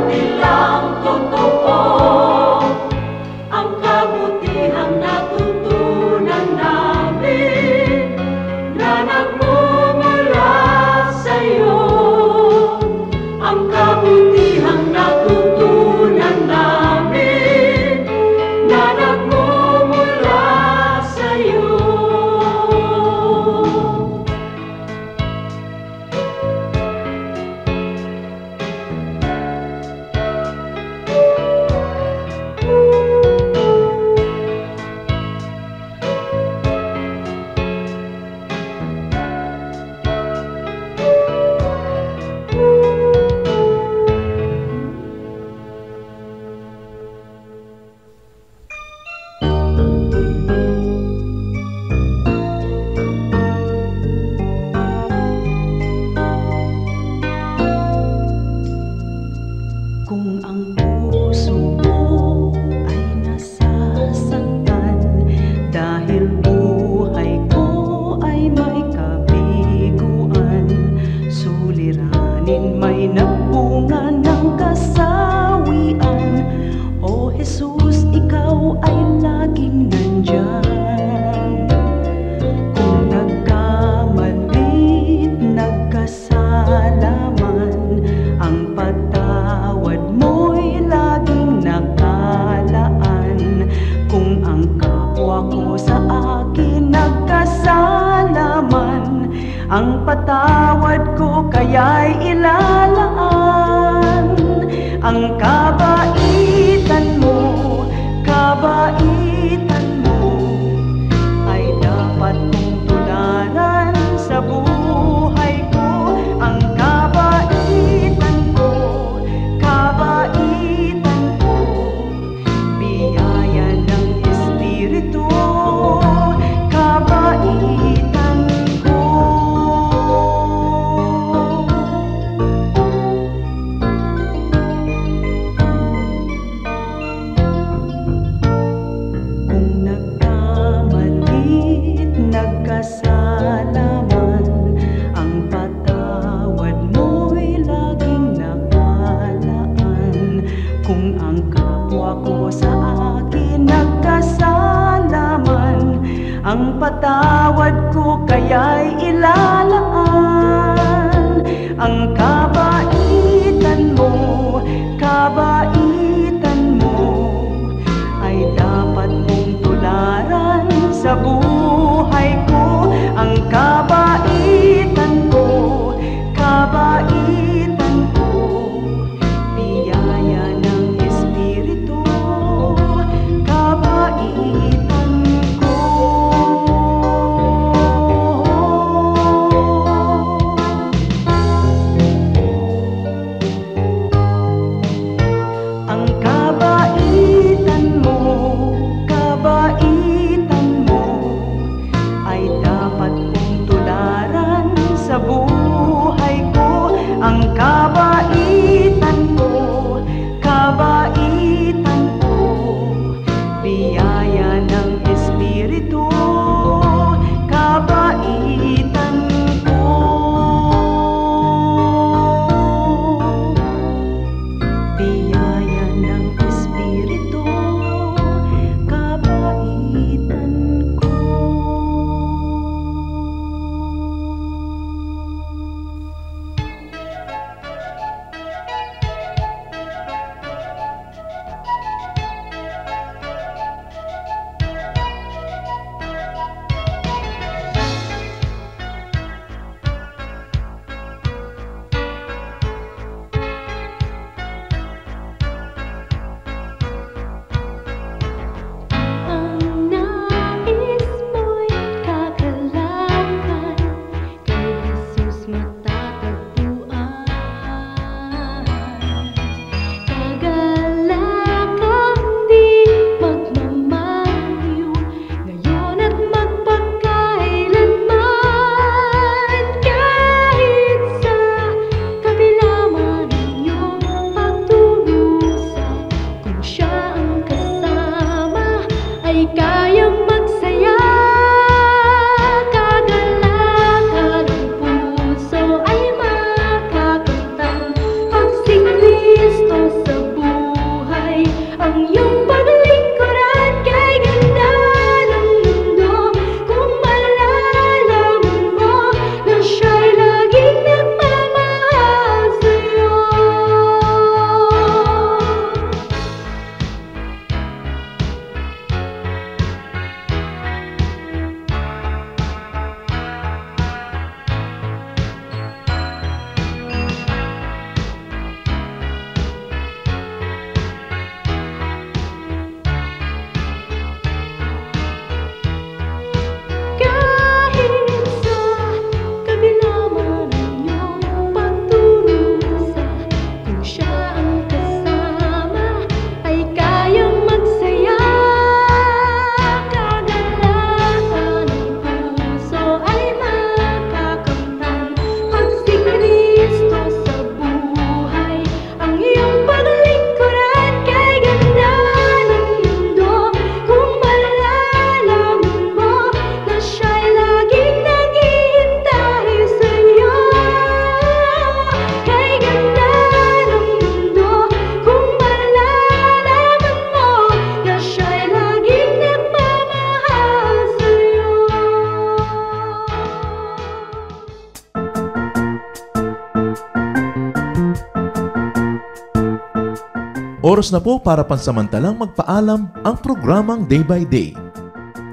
Oras na po para pansamantalang magpaalam ang programang Day by Day.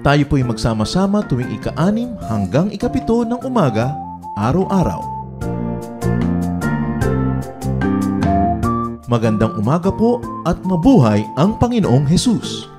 Tayo po'y magsama-sama tuwing ika-6 hanggang ika-7 ng umaga, araw-araw. Magandang umaga po at mabuhay ang Panginoong Hesus!